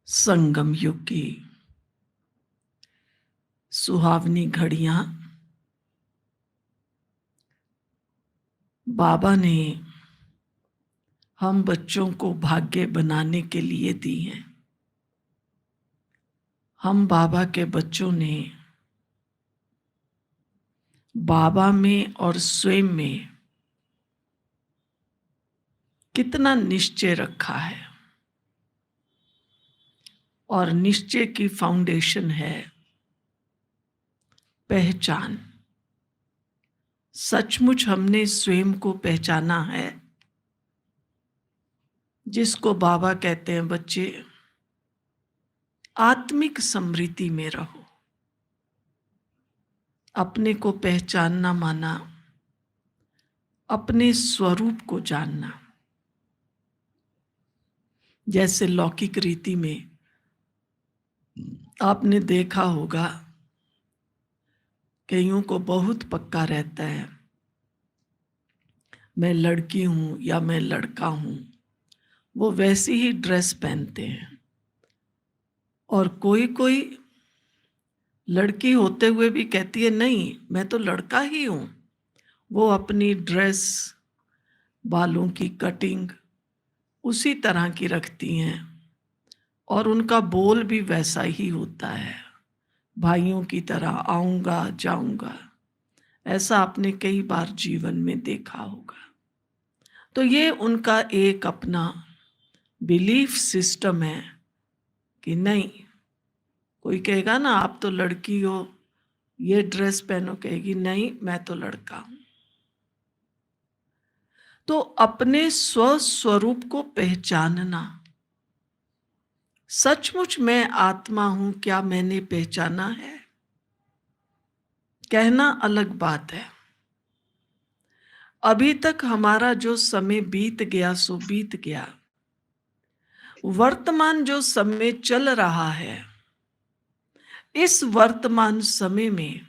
संगम युग की सुहावनी घड़ियां बाबा ने हम बच्चों को भाग्य बनाने के लिए दी हैं। हम बाबा के बच्चों ने बाबा में और स्वयं में कितना निश्चय रखा है, और निश्चय की फाउंडेशन है पहचान। सचमुच हमने स्वयं को पहचाना है, जिसको बाबा कहते हैं बच्चे आत्मिक समृद्धि में रहो। अपने को पहचानना माना अपने स्वरूप को जानना। जैसे लौकिक रीति में आपने देखा होगा, कईयों को बहुत पक्का रहता है मैं लड़की हूं या मैं लड़का हूं, वो वैसी ही ड्रेस पहनते हैं। और कोई कोई लड़की होते हुए भी कहती है नहीं मैं तो लड़का ही हूं। वो अपनी ड्रेस, बालों की कटिंग उसी तरह की रखती हैं और उनका बोल भी वैसा ही होता है, भाइयों की तरह आऊंगा जाऊंगा। ऐसा आपने कई बार जीवन में देखा होगा। तो ये उनका एक अपना बिलीफ सिस्टम है कि नहीं, कोई कहेगा ना आप तो लड़की हो ये ड्रेस पहनो, कहेगी नहीं मैं तो लड़का हूं। तो अपने स्वस्वरूप को पहचानना, सचमुच मैं आत्मा हूं, क्या मैंने पहचाना है? कहना अलग बात है। अभी तक हमारा जो समय बीत गया सो बीत गया। वर्तमान जो समय चल रहा है, इस वर्तमान समय में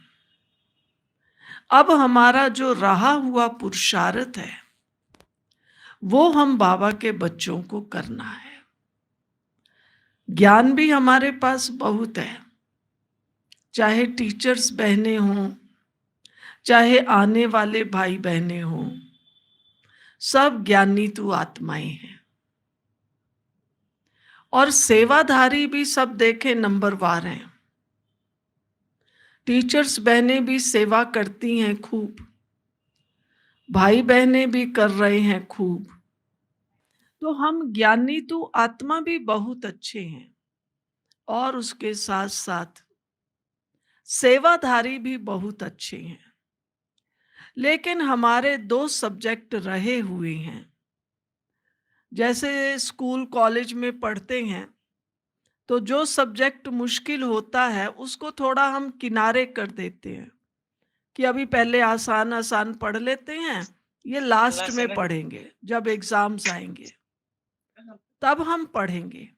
अब हमारा जो रहा हुआ पुरुषार्थ है वो हम बाबा के बच्चों को करना है। ज्ञान भी हमारे पास बहुत है, चाहे टीचर्स बहने हों, चाहे आने वाले भाई बहने हों, सब ज्ञानी तू आत्माएं हैं। और सेवाधारी भी सब देखे नंबरवार हैं। टीचर्स बहनें भी सेवा करती हैं खूब, भाई बहनें भी कर रहे हैं खूब। तो हम ज्ञानी तू आत्मा भी बहुत अच्छे हैं, और उसके साथ साथ सेवाधारी भी बहुत अच्छे हैं। लेकिन हमारे दो सब्जेक्ट रहे हुए हैं। जैसे स्कूल कॉलेज में पढ़ते हैं तो जो सब्जेक्ट मुश्किल होता है उसको थोड़ा हम किनारे कर देते हैं कि अभी पहले आसान आसान पढ़ लेते हैं, ये लास्ट में पढ़ेंगे, जब एग्जाम्स आएंगे तब हम पढ़ेंगे,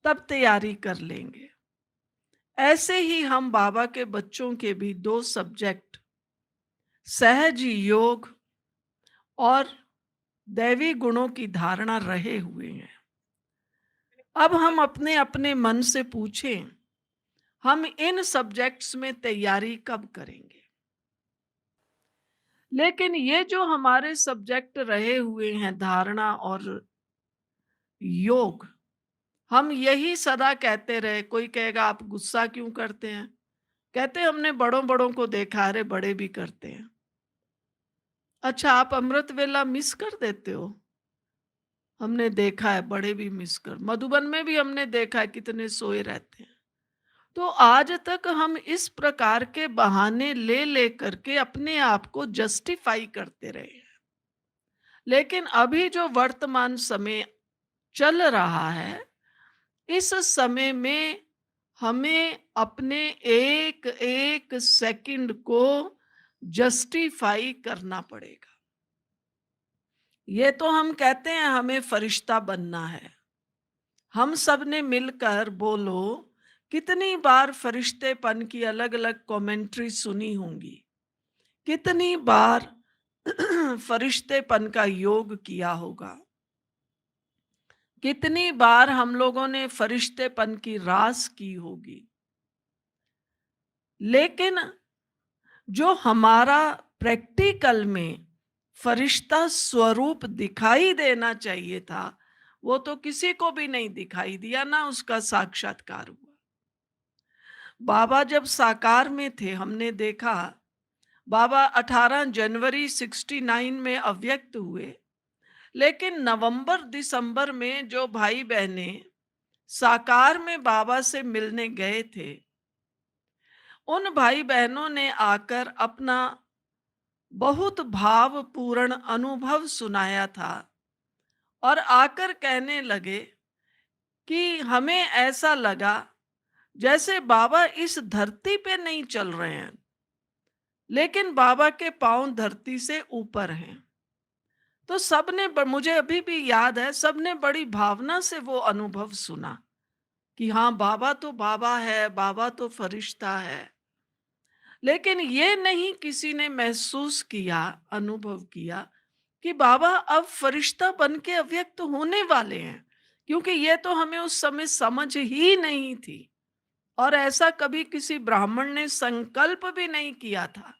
तब तैयारी कर लेंगे। ऐसे ही हम बाबा के बच्चों के भी दो सब्जेक्ट, सहज योग और दैवी गुणों की धारणा रहे हुए हैं। अब हम अपने अपने मन से पूछें, हम इन सब्जेक्ट्स में तैयारी कब करेंगे? लेकिन ये जो हमारे सब्जेक्ट रहे हुए हैं, धारणा और योग, हम यही सदा कहते रहे। कोई कहेगा आप गुस्सा क्यों करते हैं? कहते हमने बड़ों बड़ों को देखा, अरे बड़े भी करते हैं। अच्छा, आप अमृत वेला मिस कर देते हो? हमने देखा है बड़े भी मिस कर, मधुबन में भी हमने देखा है कितने सोए रहते हैं। तो आज तक हम इस प्रकार के बहाने ले ले करके अपने आप को जस्टिफाई करते रहे हैं। लेकिन अभी जो वर्तमान समय चल रहा है, इस समय में हमें अपने एक एक सेकंड को जस्टिफाई करना पड़ेगा। ये तो हम कहते हैं हमें फरिश्ता बनना है। हम सब ने मिलकर बोलो कितनी बार फरिश्तेपन की अलग अलग कमेंट्री सुनी होंगी, कितनी बार फरिश्तेपन का योग किया होगा। कितनी बार हम लोगों ने फरिश्तेपन की रास की होगी, लेकिन जो हमारा प्रैक्टिकल में फरिश्ता स्वरूप दिखाई देना चाहिए था, वो तो किसी को भी नहीं दिखाई दिया, ना उसका साक्षात्कार हुआ। बाबा जब साकार में थे, हमने देखा बाबा 18 जनवरी 69 में अव्यक्त हुए, लेकिन नवंबर दिसंबर में जो भाई बहने साकार में बाबा से मिलने गए थे, उन भाई बहनों ने आकर अपना बहुत भावपूर्ण अनुभव सुनाया था और आकर कहने लगे कि हमें ऐसा लगा जैसे बाबा इस धरती पे नहीं चल रहे हैं, लेकिन बाबा के पांव धरती से ऊपर हैं। तो सबने मुझे अभी भी याद है, सबने बड़ी भावना से वो अनुभव सुना कि हाँ, बाबा तो बाबा है, बाबा तो फरिश्ता है। लेकिन ये नहीं किसी ने महसूस किया, अनुभव किया कि बाबा अब फरिश्ता बन के अव्यक्त होने वाले हैं, क्योंकि ये तो हमें उस समय समझ ही नहीं थी और ऐसा कभी किसी ब्राह्मण ने संकल्प भी नहीं किया था,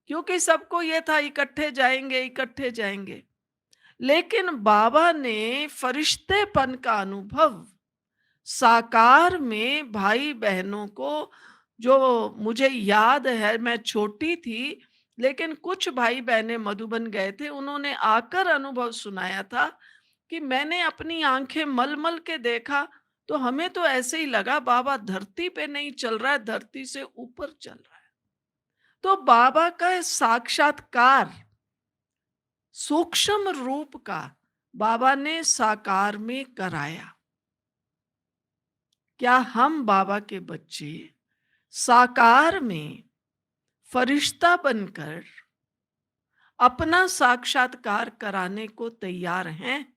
क्योंकि सबको ये था इकट्ठे जाएंगे, इकट्ठे जाएंगे। लेकिन बाबा ने फरिश्तेपन का अनुभव साकार में भाई बहनों को, जो मुझे याद है मैं छोटी थी, लेकिन कुछ भाई बहनें मधुबन गए थे, उन्होंने आकर अनुभव सुनाया था कि मैंने अपनी आंखें मल मल के देखा, तो हमें तो ऐसे ही लगा बाबा धरती पे नहीं चल रहा है, धरती से ऊपर चल रहा है। तो बाबा का साक्षात्कार सूक्ष्म रूप का बाबा ने साकार में कराया। क्या हम बाबा के बच्चे साकार में फरिश्ता बनकर अपना साक्षात्कार कराने को तैयार हैं?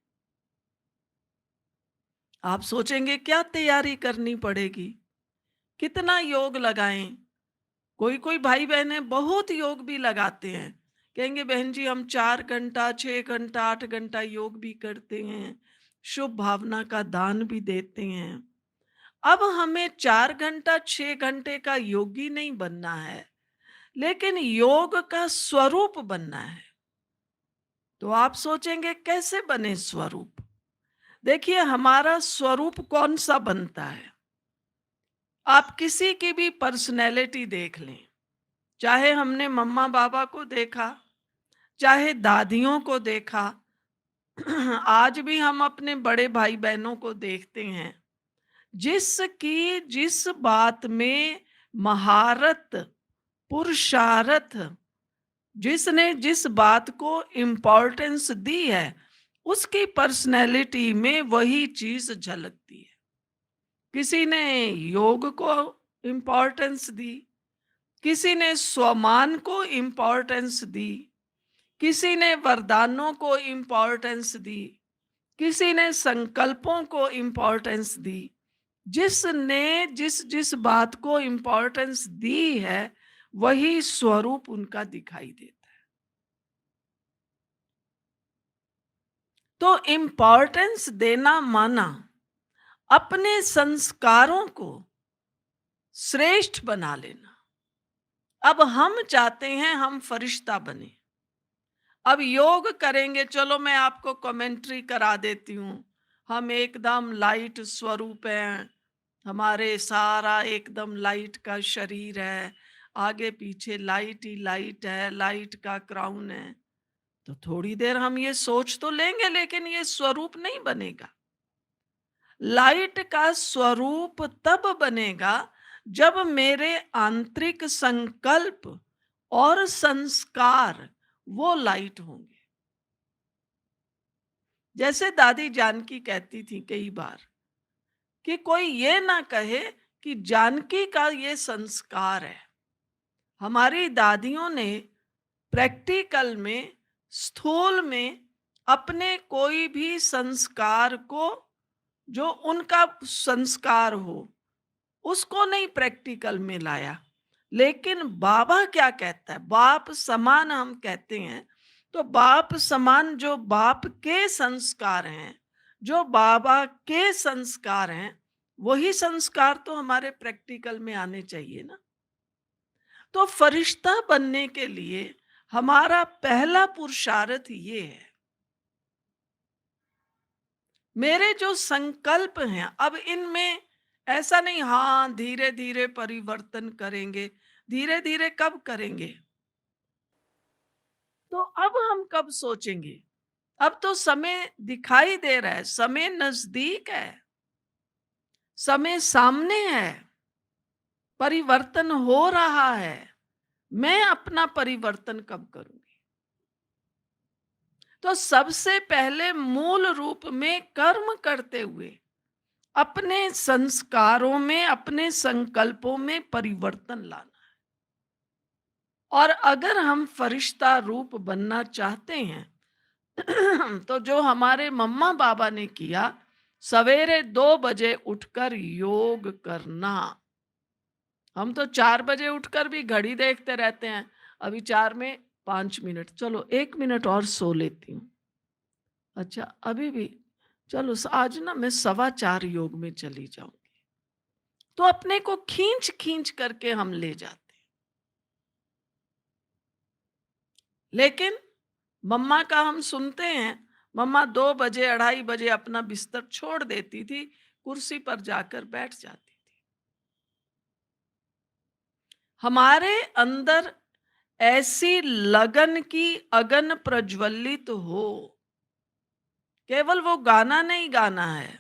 आप सोचेंगे क्या तैयारी करनी पड़ेगी, कितना योग लगाएं? कोई कोई भाई बहनें बहुत योग भी लगाते हैं, कहेंगे बहन जी हम 4 घंटा 6 घंटा 8 घंटा योग भी करते हैं, शुभ भावना का दान भी देते हैं। अब हमें 4 घंटा 6 घंटे का योगी नहीं बनना है, लेकिन योग का स्वरूप बनना है। तो आप सोचेंगे कैसे बने स्वरूप? देखिए, हमारा स्वरूप कौन सा बनता है? आप किसी की भी पर्सनैलिटी देख लें, चाहे हमने मम्मा पापा को देखा, चाहे दादियों को देखा, आज भी हम अपने बड़े भाई बहनों को देखते हैं, जिसकी जिस बात में महारत, पुरुषार्थ, जिसने जिस बात को इम्पोर्टेंस दी है, उसकी पर्सनैलिटी में वही चीज झलकती है। किसी ने योग को इम्पोर्टेंस दी, किसी ने स्वमान को इम्पोर्टेंस दी, किसी ने वरदानों को इम्पोर्टेंस दी, किसी ने संकल्पों को इम्पोर्टेंस दी। जिसने जिस जिस बात को इम्पोर्टेंस दी है, वही स्वरूप उनका दिखाई देता है। तो इम्पोर्टेंस देना माना अपने संस्कारों को श्रेष्ठ बना लेना। अब हम चाहते हैं हम फरिश्ता बने, अब योग करेंगे, चलो मैं आपको कमेंट्री करा देती हूँ। हम एकदम लाइट स्वरूप हैं, हमारे सारा एकदम लाइट का शरीर है, आगे पीछे लाइट ही लाइट है, लाइट का क्राउन है। तो थोड़ी देर हम ये सोच तो लेंगे, लेकिन ये स्वरूप नहीं बनेगा। लाइट का स्वरूप तब बनेगा जब मेरे आंतरिक संकल्प और संस्कार वो लाइट होंगे। जैसे दादी जानकी कहती थी कई बार कि कोई ये ना कहे कि जानकी का ये संस्कार है। हमारी दादियों ने प्रैक्टिकल में, स्थूल में अपने कोई भी संस्कार को, जो उनका संस्कार हो, उसको नहीं प्रैक्टिकल में लाया। लेकिन बाबा क्या कहता है, बाप समान हम कहते हैं, तो बाप समान जो बाप के संस्कार हैं, जो बाबा के संस्कार हैं, वही संस्कार तो हमारे प्रैक्टिकल में आने चाहिए ना। तो फरिश्ता बनने के लिए हमारा पहला पुरुषार्थ ये है, मेरे जो संकल्प हैं अब इनमें ऐसा नहीं, हाँ धीरे धीरे परिवर्तन करेंगे। धीरे धीरे कब करेंगे? तो अब हम कब सोचेंगे? अब तो समय दिखाई दे रहा है, समय नजदीक है, समय सामने है, परिवर्तन हो रहा है। मैं अपना परिवर्तन कब करूंगी? तो सबसे पहले मूल रूप में कर्म करते हुए अपने संस्कारों में, अपने संकल्पों में परिवर्तन लाना। और अगर हम फरिश्ता रूप बनना चाहते हैं तो जो हमारे मम्मा बाबा ने किया, सवेरे 2 बजे उठकर योग करना। हम तो 4 बजे उठकर भी घड़ी देखते रहते हैं, अभी 4 में 5 मिनट, चलो 1 मिनट और सो लेती हूँ। अच्छा अभी भी, चलो आज ना मैं 4:15 योग में चली जाऊंगी। तो अपने को खींच खींच करके हम ले जाते हैं। लेकिन मम्मा का हम सुनते हैं, मम्मा 2 बजे 2:30 बजे अपना बिस्तर छोड़ देती थी, कुर्सी पर जाकर बैठ जाती थी। हमारे अंदर ऐसी लगन की अगन प्रज्वलित हो, केवल वो गाना नहीं गाना है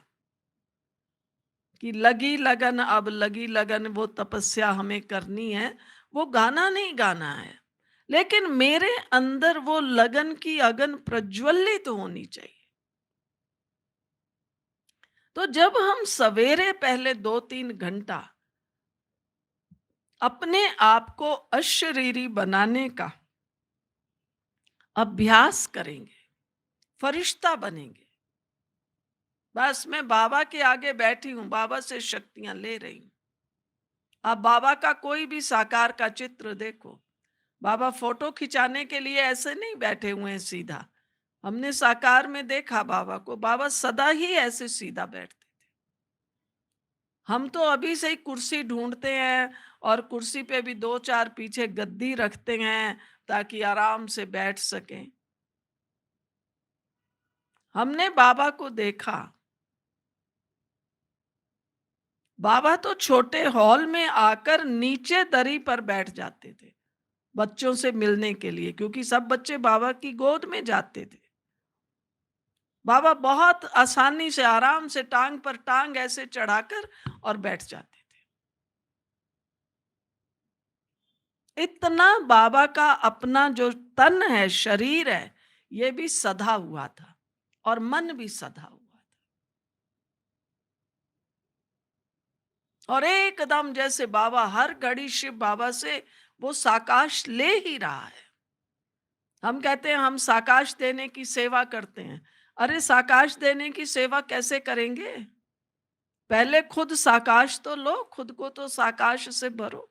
कि लगी लगन, अब लगी लगन, वो तपस्या हमें करनी है, वो गाना नहीं गाना है। लेकिन मेरे अंदर वो लगन की अगन प्रज्वलित होनी चाहिए। तो जब हम सवेरे पहले 2-3 घंटा अपने आप को अशरीरी बनाने का अभ्यास करेंगे, फरिश्ता बनेंगे। बस मैं बाबा के आगे बैठी हूं, बाबा से शक्तियां ले रही हूं। आप बाबा का कोई भी साकार का चित्र देखो, बाबा फोटो खिंचाने के लिए ऐसे नहीं बैठे हुए हैं सीधा। हमने साकार में देखा बाबा को, बाबा सदा ही ऐसे सीधा बैठते थे। हम तो अभी से ही कुर्सी ढूंढते हैं, और कुर्सी पे भी 2-4 पीछे गद्दी रखते हैं ताकि आराम से बैठ सकें। हमने बाबा को देखा, बाबा तो छोटे हॉल में आकर नीचे दरी पर बैठ जाते थे बच्चों से मिलने के लिए, क्योंकि सब बच्चे बाबा की गोद में जाते थे। बाबा बहुत आसानी से, आराम से टांग पर टांग ऐसे चढ़ाकर और बैठ जाते थे। इतना बाबा का अपना जो तन है, शरीर है, ये भी सधा हुआ था और मन भी सधा हुआ था। और एकदम जैसे बाबा हर घड़ी शिव बाबा से वो साकाश ले ही रहा है। हम कहते हैं हम साकाश देने की सेवा करते हैं। अरे साकाश देने की सेवा कैसे करेंगे? पहले खुद साकाश तो लो, खुद को तो साकाश से भरो।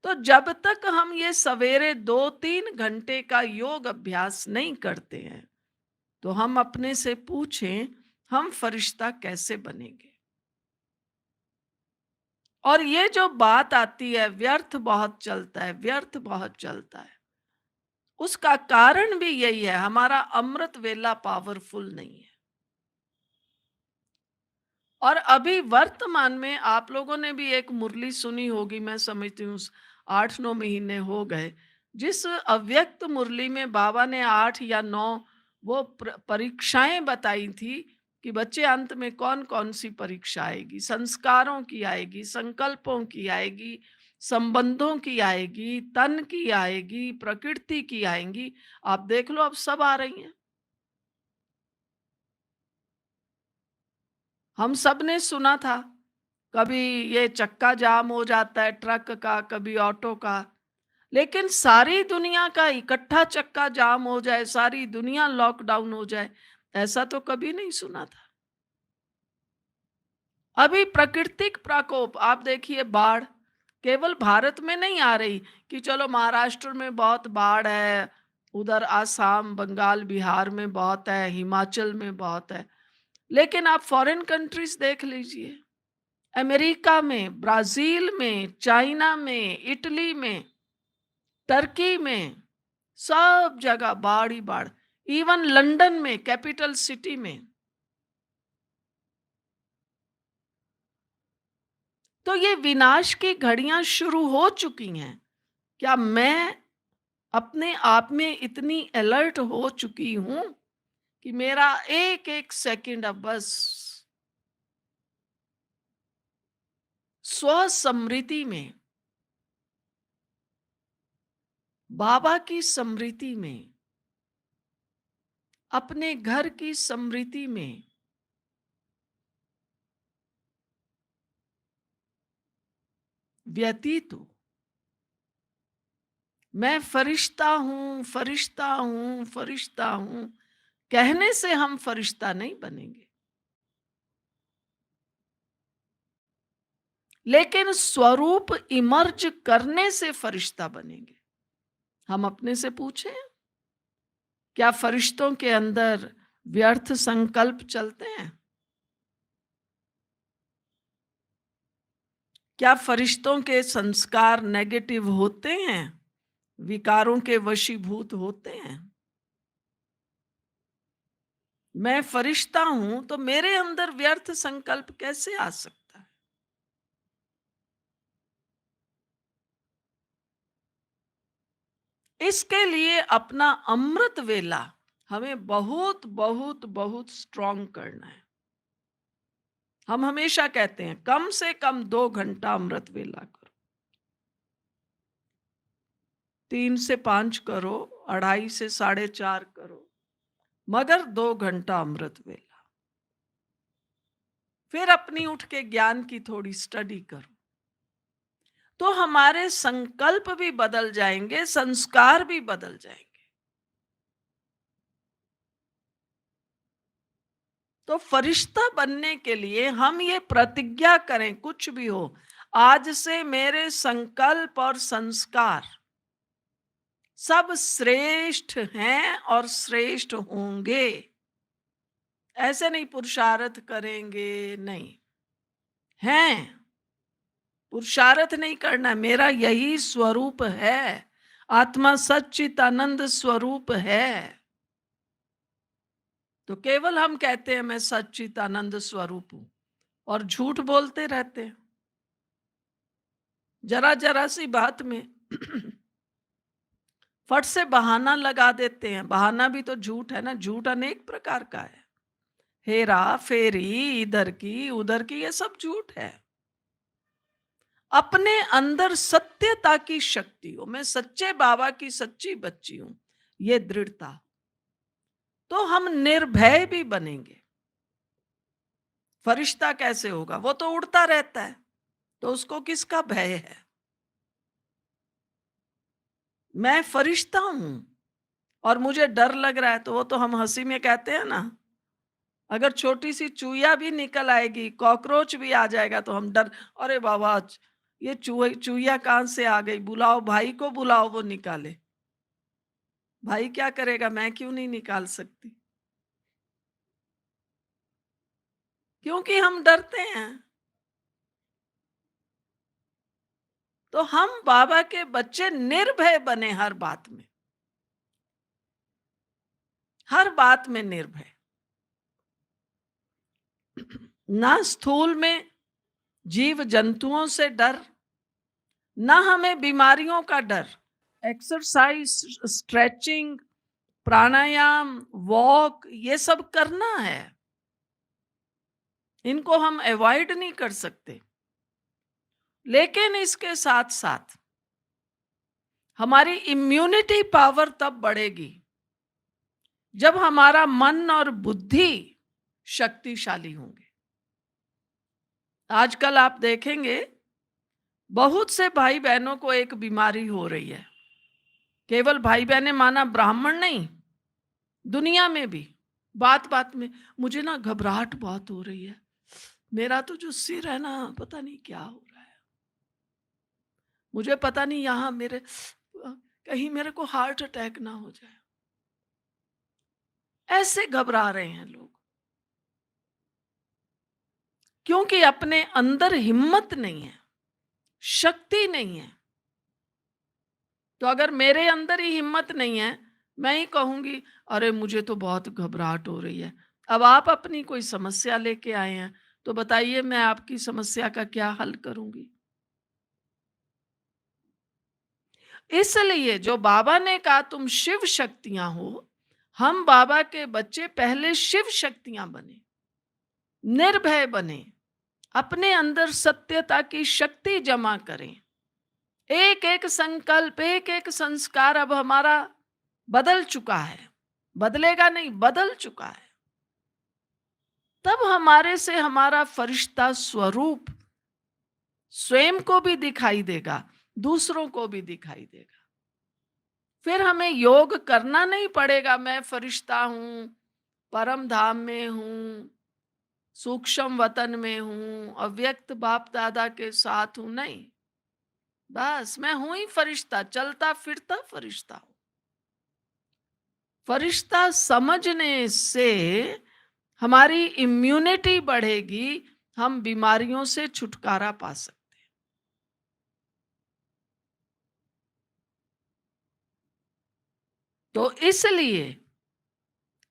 तो जब तक हम ये सवेरे 2-3 घंटे का योग अभ्यास नहीं करते हैं, तो हम अपने से पूछें, हम फरिश्ता कैसे बनेंगे? और ये जो बात आती है, व्यर्थ बहुत चलता है, व्यर्थ बहुत चलता है, उसका कारण भी यही है, हमारा अमृत वेला पावरफुल नहीं है। और अभी वर्तमान में आप लोगों ने भी एक मुरली सुनी होगी, मैं समझती हूँ 8-9 महीने हो गए, जिस अव्यक्त मुरली में बाबा ने 8 या 9 वो परीक्षाएं बताई थी कि बच्चे अंत में कौन कौन सी परीक्षा आएगी, संस्कारों की आएगी, संकल्पों की आएगी, संबंधों की आएगी, तन की आएगी, प्रकृति की आएंगी। आप देख लो अब सब आ रही हैं। हम सब ने सुना था, कभी ये चक्का जाम हो जाता है ट्रक का, कभी ऑटो का। लेकिन सारी दुनिया का इकट्ठा चक्का जाम हो जाए, सारी दुनिया लॉकडाउन हो जाए, ऐसा तो कभी नहीं सुना था। अभी प्राकृतिक प्रकोप आप देखिए, बाढ़ केवल भारत में नहीं आ रही कि चलो महाराष्ट्र में बहुत बाढ़ है, उधर आसाम, बंगाल, बिहार में बहुत है, हिमाचल में बहुत है। लेकिन आप फॉरेन कंट्रीज देख लीजिए, अमेरिका में, ब्राजील में, चाइना में, इटली में, टर्की में, सब जगह बाढ़ ही बाढ़। इवन लंदन में, कैपिटल सिटी में। तो ये विनाश की घड़ियां शुरू हो चुकी हैं। क्या मैं अपने आप में इतनी अलर्ट हो चुकी हूं कि मेरा एक एक सेकंड अब बस स्व समृद्धि में, बाबा की समृद्धि में, अपने घर की समृद्धि में व्यतीत हो। मैं फरिश्ता हूं, फरिश्ता हूं, फरिश्ता हूं कहने से हम फरिश्ता नहीं बनेंगे, लेकिन स्वरूप इमर्ज करने से फरिश्ता बनेंगे। हम अपने से पूछें, क्या फरिश्तों के अंदर व्यर्थ संकल्प चलते हैं? क्या फरिश्तों के संस्कार नेगेटिव होते हैं, विकारों के वशीभूत होते हैं? मैं फरिश्ता हूं तो मेरे अंदर व्यर्थ संकल्प कैसे आ सकता है? इसके लिए अपना अमृत वेला हमें बहुत बहुत बहुत स्ट्रांग करना है। हम हमेशा कहते हैं कम से कम 2 घंटा अमृत वेला करो, 3 से 5 करो, 2.5 से 4.5 करो, मगर 2 घंटा अमृत वेला। फिर अपनी उठ के ज्ञान की थोड़ी स्टडी करो, तो हमारे संकल्प भी बदल जाएंगे, संस्कार भी बदल जाएंगे। तो फरिश्ता बनने के लिए हम ये प्रतिज्ञा करें, कुछ भी हो, आज से मेरे संकल्प और संस्कार सब श्रेष्ठ हैं और श्रेष्ठ होंगे। ऐसे नहीं पुरुषार्थ करेंगे, नहीं, हैं, पुरुषार्थ नहीं करना, मेरा यही स्वरूप है, आत्मा सच्चित आनंद स्वरूप है। तो केवल हम कहते हैं मैं सच्चित आनंद स्वरूप हूं और झूठ बोलते रहते हैं जरा जरा सी बात में। फट से बहाना लगा देते हैं। बहाना भी तो झूठ है ना, झूठ अनेक प्रकार का है, हेरा फेरी, इधर की उधर की, ये सब झूठ है। अपने अंदर सत्यता की शक्ति हो, मैं सच्चे बाबा की सच्ची बच्ची हूं, ये दृढ़ता, तो हम निर्भय भी बनेंगे। फरिश्ता कैसे होगा? वो तो उड़ता रहता है, तो उसको किसका भय है? मैं फरिश्ता हूं और मुझे डर लग रहा है, तो वो तो हम हंसी में कहते हैं ना, अगर छोटी सी चूहिया भी निकल आएगी, कॉकरोच भी आ जाएगा, तो हम डर, अरे बाबा ये चूहिया कहां से आ गई, बुलाओ भाई को, बुलाओ वो निकाले। भाई क्या करेगा? मैं क्यों नहीं निकाल सकती? क्योंकि हम डरते हैं। तो हम बाबा के बच्चे निर्भय बने, हर बात में, हर बात में निर्भय। ना स्थूल में जीव जंतुओं से डर, ना हमें बीमारियों का डर। एक्सरसाइज, स्ट्रेचिंग, प्राणायाम, वॉक, ये सब करना है, इनको हम अवॉइड नहीं कर सकते। लेकिन इसके साथ साथ हमारी इम्यूनिटी पावर तब बढ़ेगी जब हमारा मन और बुद्धि शक्तिशाली होंगे। आजकल आप देखेंगे बहुत से भाई बहनों को एक बीमारी हो रही है। केवल भाई बहनें माना ब्राह्मण नहीं, दुनिया में भी बात बात में मुझे ना घबराहट बहुत हो रही है, मेरा तो जो सिर है ना पता नहीं क्या हो रहा है, मुझे पता नहीं यहाँ मेरे कहीं मेरे को हार्ट अटैक ना हो जाए। ऐसे घबरा रहे हैं लोग, क्योंकि अपने अंदर हिम्मत नहीं है, शक्ति नहीं है। तो अगर मेरे अंदर ही हिम्मत नहीं है, मैं ही कहूंगी अरे मुझे तो बहुत घबराहट हो रही है। अब आप अपनी कोई समस्या लेके आए हैं, तो बताइए मैं आपकी समस्या का क्या हल करूंगी? इसलिए जो बाबा ने कहा तुम शिव शक्तियां हो, हम बाबा के बच्चे पहले शिव शक्तियां बने, निर्भय बने, अपने अंदर सत्यता की शक्ति जमा करें। एक एक संकल्प, एक एक संस्कार अब हमारा बदल चुका है, बदलेगा नहीं, बदल चुका है। तब हमारे से हमारा फरिश्ता स्वरूप स्वयं को भी दिखाई देगा, दूसरों को भी दिखाई देगा। फिर हमें योग करना नहीं पड़ेगा, मैं फरिश्ता हूं, परम धाम में हूं, सूक्ष्म वतन में हूं, अव्यक्त बाप दादा के साथ हूं, नहीं। बस मैं हूं ही फरिश्ता, चलता फिरता फरिश्ता हूं। फरिश्ता समझने से हमारी इम्यूनिटी बढ़ेगी, हम बीमारियों से छुटकारा पा सकते हैं। तो इसलिए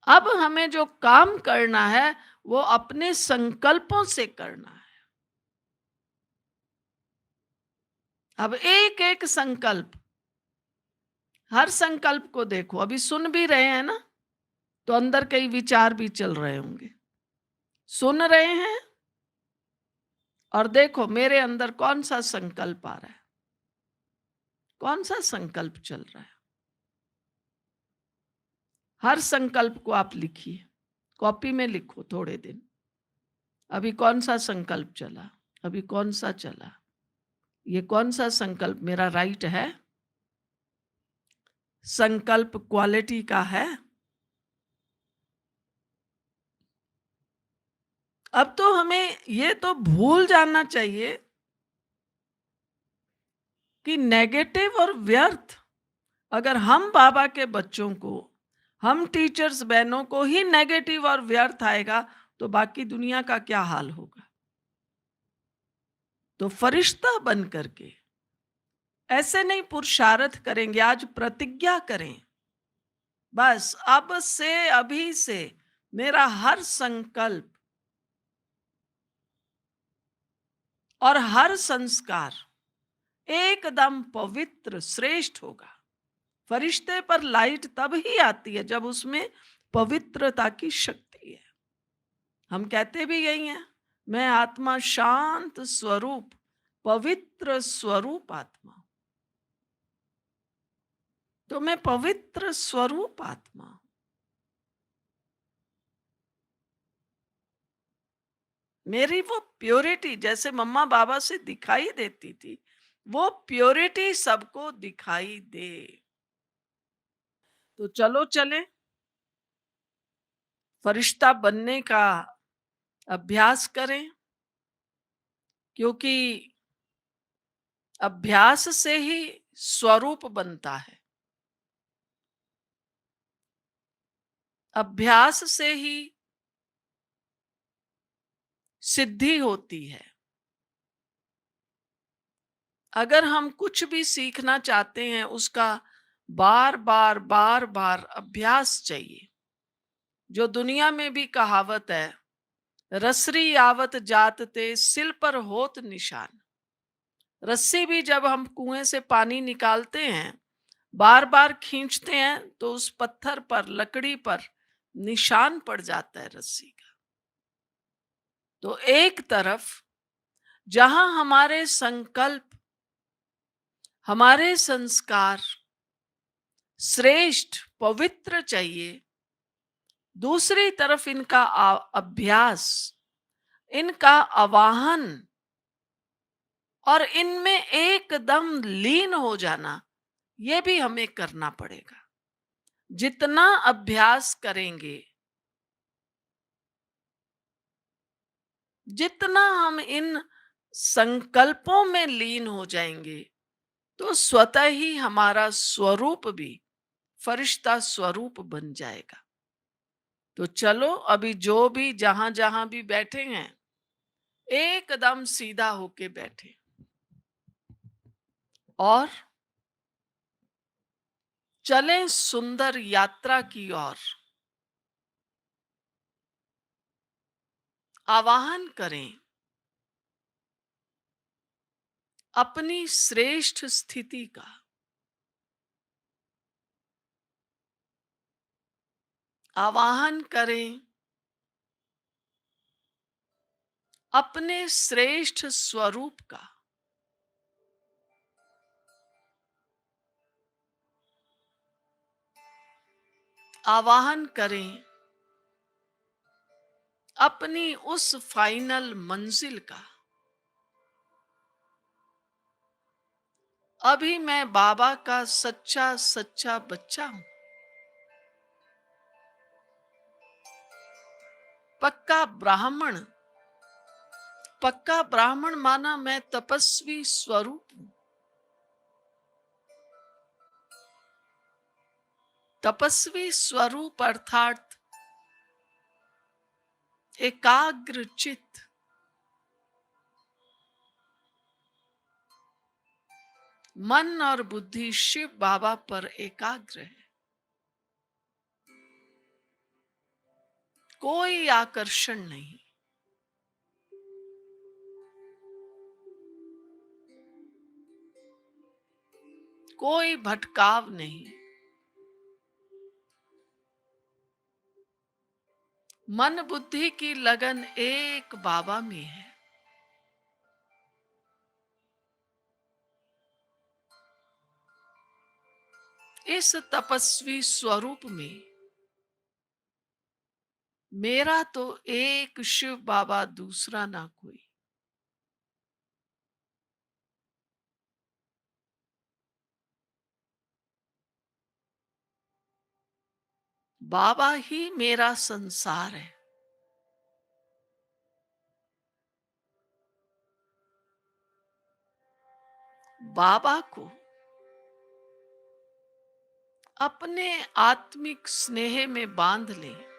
अब हमें जो काम करना है वो अपने संकल्पों से करना है। अब एक एक संकल्प, हर संकल्प को देखो, अभी सुन भी रहे हैं ना, तो अंदर कई विचार भी चल रहे होंगे। सुन रहे हैं और देखो मेरे अंदर कौन सा संकल्प आ रहा है, कौन सा संकल्प चल रहा है। हर संकल्प को आप लिखिए, कॉपी में लिखो थोड़े दिन। अभी कौन सा संकल्प चला, अभी कौन सा चला, ये कौन सा संकल्प मेरा राइट है, संकल्प क्वालिटी का है। अब तो हमें ये तो भूल जाना चाहिए कि नेगेटिव और व्यर्थ, अगर हम बाबा के बच्चों को, हम टीचर्स बहनों को ही नेगेटिव और व्यर्थ आएगा, तो बाकी दुनिया का क्या हाल होगा। तो फरिश्ता बन करके ऐसे नहीं पुरुषार्थ करेंगे, आज प्रतिज्ञा करें, बस अब से, अभी से मेरा हर संकल्प और हर संस्कार एकदम पवित्र श्रेष्ठ होगा। फरिश्ते पर लाइट तब ही आती है जब उसमें पवित्रता की शक्ति है। हम कहते भी यही हैं, मैं आत्मा शांत स्वरूप, पवित्र स्वरूप आत्मा हूं। तो मैं पवित्र स्वरूप आत्मा हूं। मेरी वो प्योरिटी जैसे मम्मा बाबा से दिखाई देती थी, वो प्योरिटी सबको दिखाई दे। तो चलो चले, फरिश्ता बनने का अभ्यास करें, क्योंकि अभ्यास से ही स्वरूप बनता है, अभ्यास से ही सिद्धि होती है। अगर हम कुछ भी सीखना चाहते हैं, उसका बार बार बार बार अभ्यास चाहिए। जो दुनिया में भी कहावत है, रसरी आवत जात ते सिल पर होत निशान। रस्सी भी जब हम कुएं से पानी निकालते हैं, बार बार खींचते हैं, तो उस पत्थर पर, लकड़ी पर निशान पड़ जाता है रस्सी का। तो एक तरफ जहां हमारे संकल्प, हमारे संस्कार श्रेष्ठ पवित्र चाहिए, दूसरी तरफ इनका अभ्यास, इनका आवाहन और इनमें एकदम लीन हो जाना, ये भी हमें करना पड़ेगा। जितना अभ्यास करेंगे, जितना हम इन संकल्पों में लीन हो जाएंगे, तो स्वतः ही हमारा स्वरूप भी फरिश्ता स्वरूप बन जाएगा। तो चलो अभी जो भी जहां जहां भी बैठे हैं, एकदम सीधा होके बैठे और चलें सुंदर यात्रा की ओर। आवाहन करें अपनी श्रेष्ठ स्थिति का। आवाहन करें अपने श्रेष्ठ स्वरूप का। आवाहन करें अपनी उस फाइनल मंजिल का। अभी मैं बाबा का सच्चा सच्चा बच्चा हूं। पक्का ब्राह्मण। पक्का ब्राह्मण माना मैं तपस्वी स्वरूप हूं। तपस्वी स्वरूप अर्थात एकाग्र चित्त। मन और बुद्धि शिव बाबा पर एकाग्र है। कोई आकर्षण नहीं। कोई भटकाव नहीं। मन बुद्धि की लगन एक बाबा में है। इस तपस्वी स्वरूप में मेरा तो एक शिव बाबा, दूसरा ना कोई। बाबा ही मेरा संसार है। बाबा को अपने आत्मिक स्नेह में बांध ले।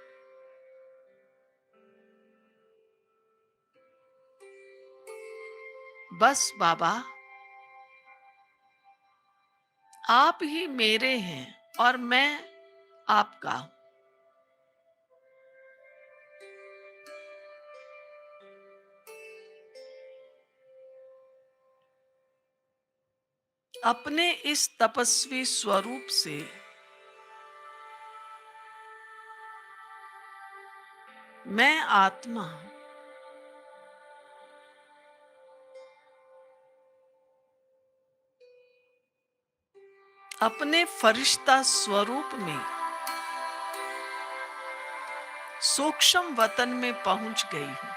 बस बाबा, आप ही मेरे हैं और मैं आपका हूं। अपने इस तपस्वी स्वरूप से मैं आत्मा हूं। अपने फरिश्ता स्वरूप में सूक्ष्म वतन में पहुंच गई हूं।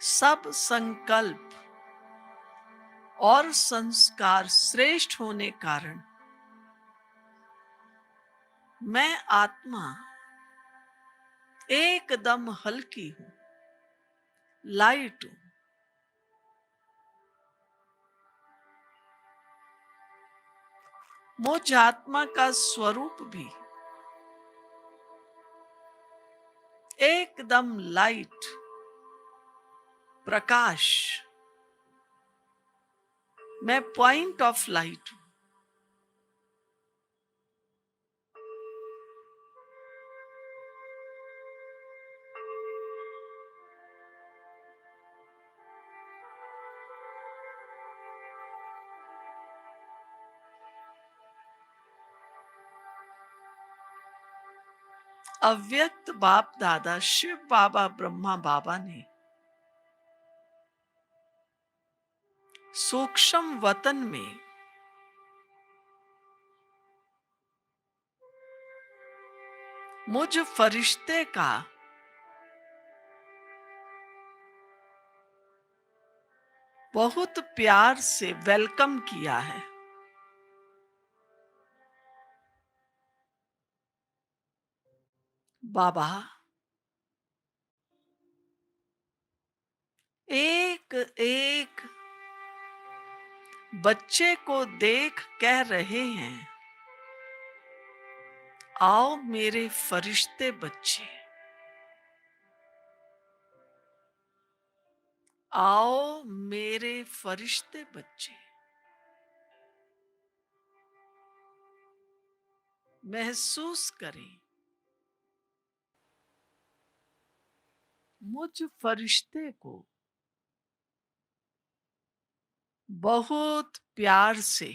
सब संकल्प और संस्कार श्रेष्ठ होने कारण मैं आत्मा एकदम हल्की हूं, लाइट हूं। मुझ आत्मा का स्वरूप भी एकदम लाइट, प्रकाश। मैं पॉइंट ऑफ लाइट हूं। अव्यक्त बाप दादा शिव बाबा ब्रह्मा बाबा ने सूक्ष्म वतन में मुझ फरिश्ते का बहुत प्यार से वेलकम किया है। बाबा, एक एक बच्चे को देख कह रहे हैं, आओ मेरे फरिश्ते बच्चे, आओ मेरे फरिश्ते बच्चे। महसूस करें, मुझ फरिश्ते को बहुत प्यार से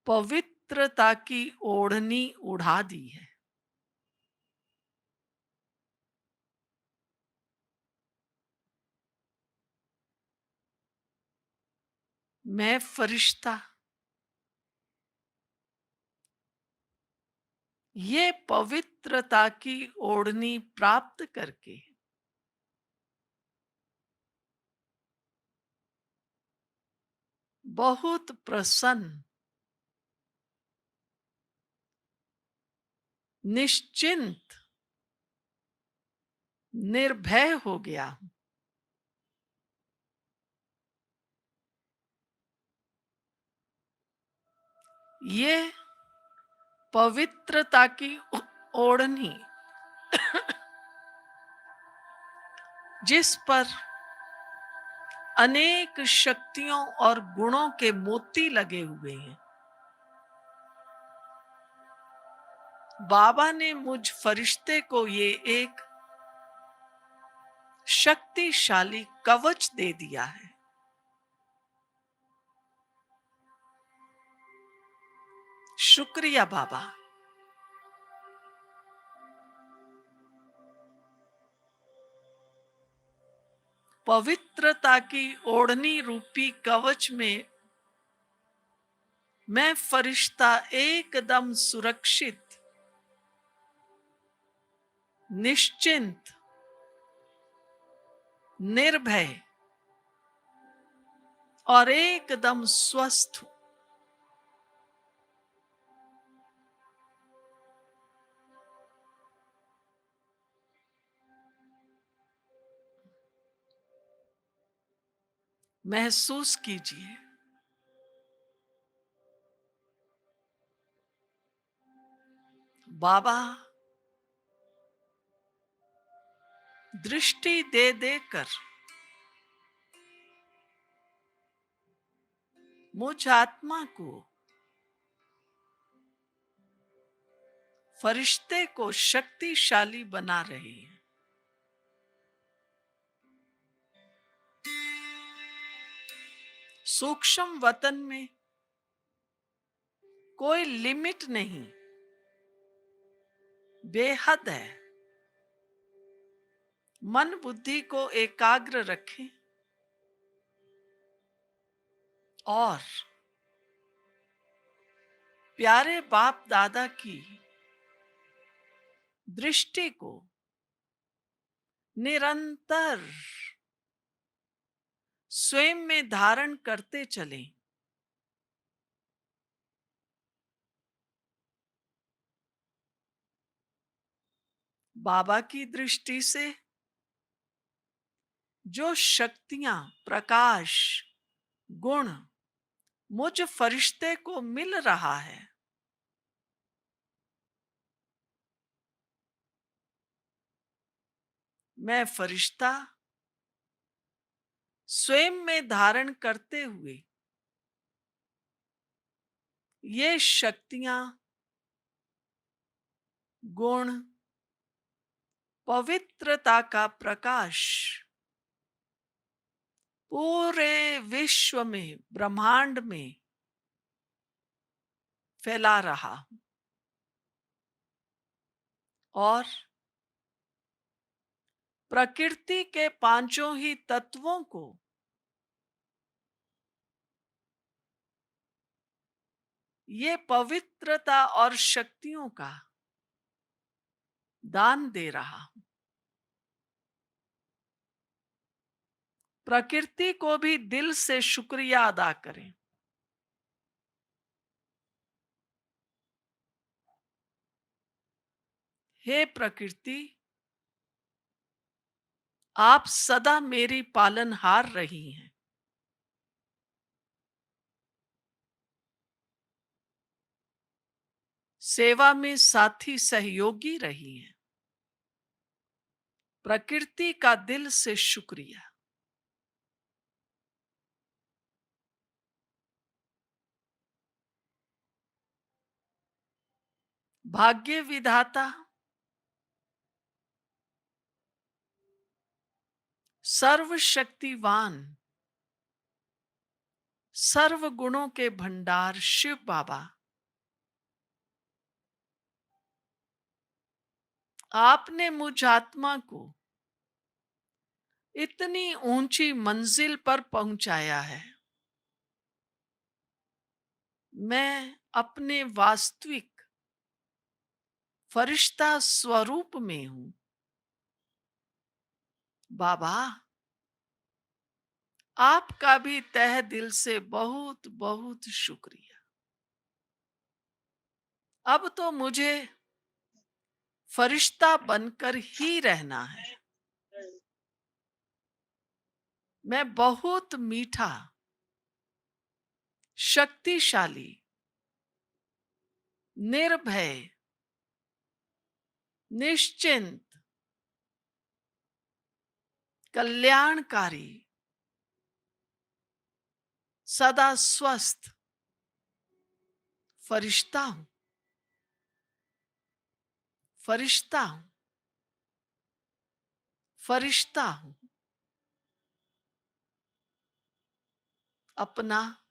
पवित्रता की ओढ़नी उड़ा दी है। मैं फरिश्ता ये पवित्रता की ओढ़नी प्राप्त करके बहुत प्रसन्न, निश्चिंत, निर्भय हो गया हूं। ये पवित्रता की ओढ़नी जिस पर अनेक शक्तियों और गुणों के मोती लगे हुए हैं, बाबा ने मुझ फरिश्ते को ये एक शक्तिशाली कवच दे दिया है। शुक्रिया बाबा। पवित्रता की ओढ़नी रूपी कवच में मैं फरिश्ता एकदम सुरक्षित, निश्चिंत, निर्भय और एकदम स्वस्थ हूं। महसूस कीजिए, बाबा दृष्टि दे देकर मुझ आत्मा को, फरिश्ते को शक्तिशाली बना रहे हैं। सूक्ष्म वतन में कोई लिमिट नहीं, बेहद है। मन बुद्धि को एकाग्र रखें और प्यारे बाप दादा की दृष्टि को निरंतर स्वयं में धारण करते चलें। बाबा की दृष्टि से जो शक्तियां, प्रकाश, गुण मुझ फरिश्ते को मिल रहा है, मैं फरिश्ता स्वयं में धारण करते हुए ये शक्तियां, गुण, पवित्रता का प्रकाश पूरे विश्व में, ब्रह्मांड में फैला रहा हूं और प्रकृति के पांचों ही तत्वों को ये पवित्रता और शक्तियों का दान दे रहा हूं। प्रकृति को भी दिल से शुक्रिया अदा करें। हे प्रकृति, आप सदा मेरी पालनहार रही हैं। सेवा में साथी सहयोगी रही हैं। प्रकृति का दिल से शुक्रिया। भाग्य विधाता, सर्वशक्तिवान, सर्व गुणों के भंडार शिव बाबा, आपने मुझ आत्मा को इतनी ऊंची मंजिल पर पहुंचाया है। मैं अपने वास्तविक फरिश्ता स्वरूप में हूं। बाबा, आपका भी तहे दिल से बहुत बहुत शुक्रिया। अब तो मुझे फरिश्ता बनकर ही रहना है। मैं बहुत मीठा, शक्तिशाली, निर्भय, निश्चिंत, कल्याणकारी, सदा स्वस्थ फरिश्ता हूं। फरिश्ता हूं। फरिश्ता हूं। अपना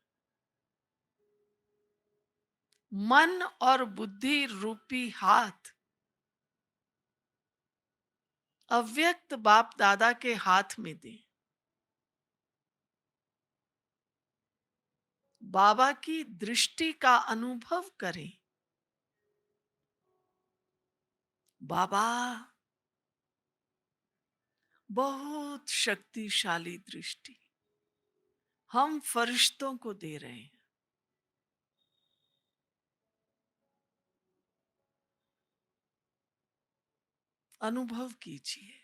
मन और बुद्धि रूपी हाथ अव्यक्त बाप दादा के हाथ में दे। बाबा की दृष्टि का अनुभव करें। बाबा, बहुत शक्तिशाली दृष्टि हम फरिश्तों को दे रहे हैं। अनुभव कीजिए,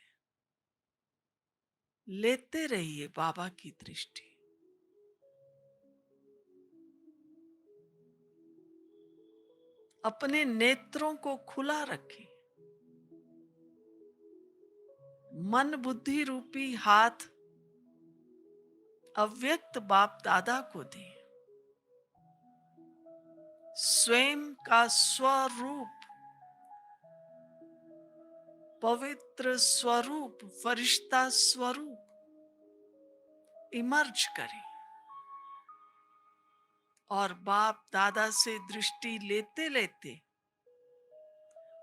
लेते रहिए बाबा की दृष्टि। अपने नेत्रों को खुला रखें। मन बुद्धि रूपी हाथ अव्यक्त बाप दादा को दे। स्वयं का स्वरूप, पवित्र स्वरूप, फरिश्ता स्वरूप इमर्ज करें और बाप दादा से दृष्टि लेते लेते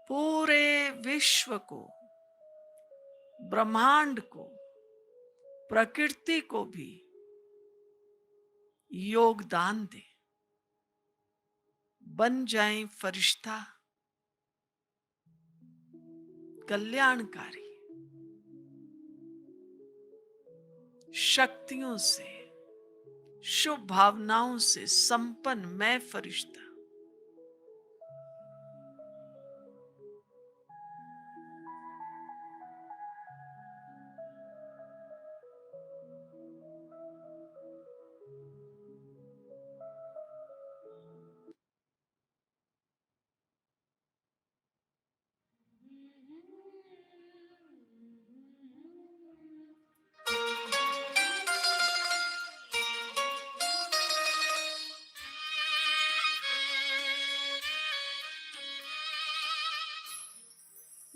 पूरे विश्व को, ब्रह्मांड को, प्रकृति को भी योगदान दे। बन जाएं फरिश्ता, कल्याणकारी, शक्तियों से, शुभ भावनाओं से संपन्न मैं फरिश्ता।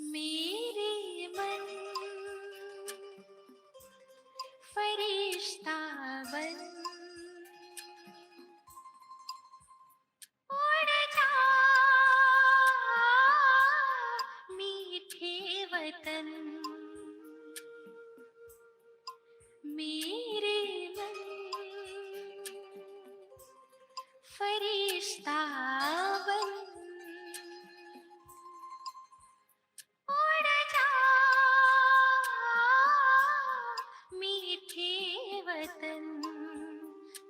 मेरे मन फरिश्ता बन उड़ जा मीठे वतन। मेरे मन फरिश्ता बन उड़ जा मीठे वतन।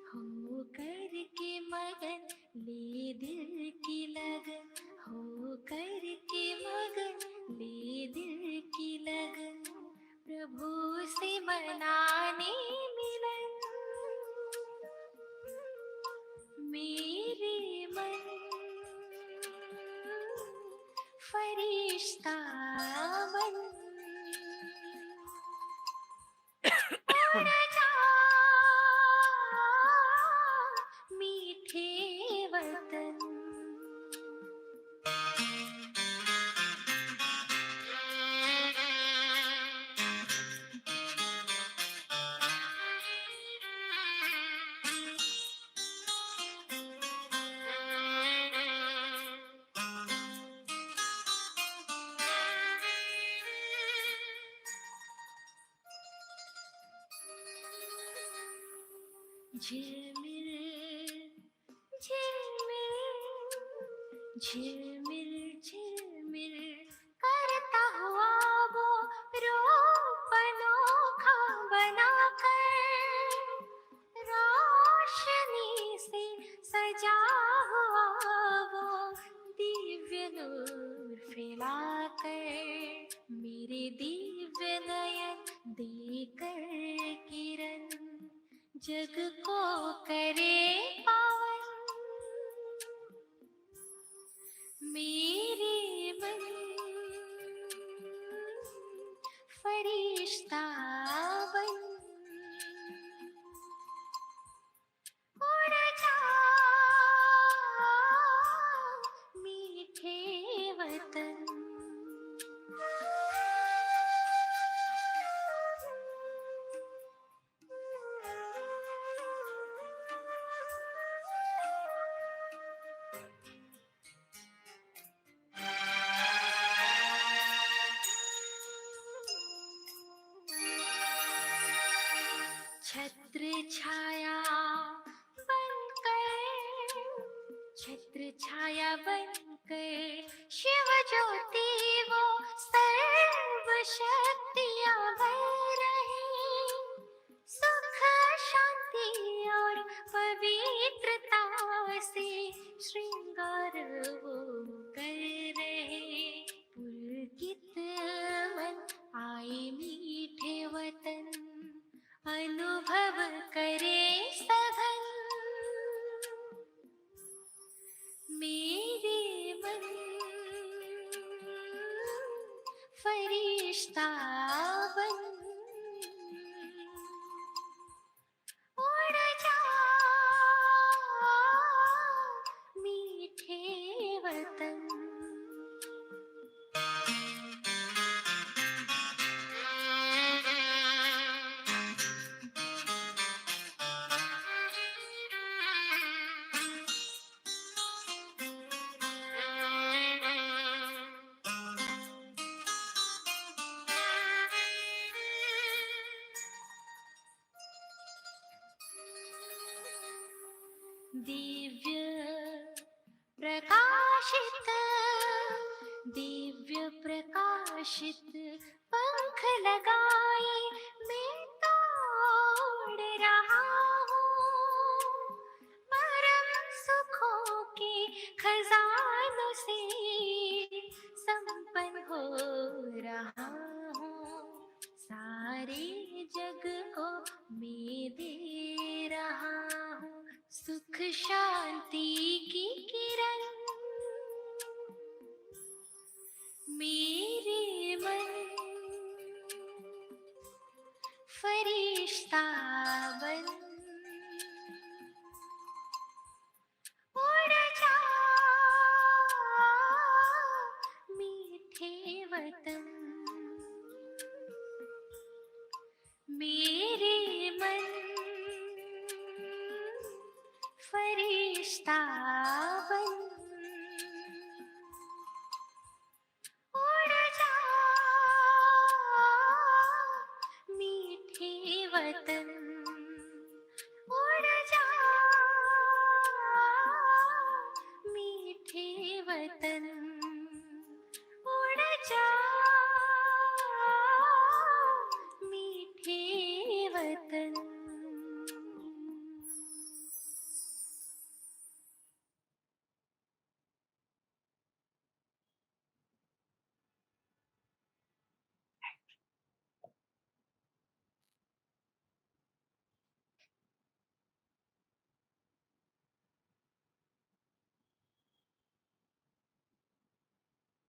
हो कर के मगन ले दिल की लगन, हो कर के मगन झिलमिल झिलमिल झिलमिल झिलमिल करता हुआ वो रूप अनोखा बनाकर, रोशनी से सजा हुआ वो दिव्य नूर फैलाकर, मेरे दिव्य नयन देकर किरण जग को करे पावन, मेरे मन फरिश्ता बन उड़ जा मीठे वतन। छत्र छाया बनकर, छत्र छाया बनकर शिव ज्योति वो सर्व शक्तियां भर रही, सुख शांति और पवित्रता से श्रृंगार वो कर रहे, पुलकित मन आए मीठे वतन, अनुभव करे सघन, मेरे मन फरिश्ता बन उड़ जा मीठे वतन। दिव्य प्रकाशित, दिव्य प्रकाशित पंख लगाए मैं तोड़ रहा हूँ, परम सुखों के खजानों से संपन्न हो रहा हूँ, सारे जग को मैं दे रहा हूँ सुख शांति की किरण, मेरे मन फरिश्ता बन उड़ जा मीठे वतन, मेरे मन फरिश्ता बन उड़ जा मीठे वतन।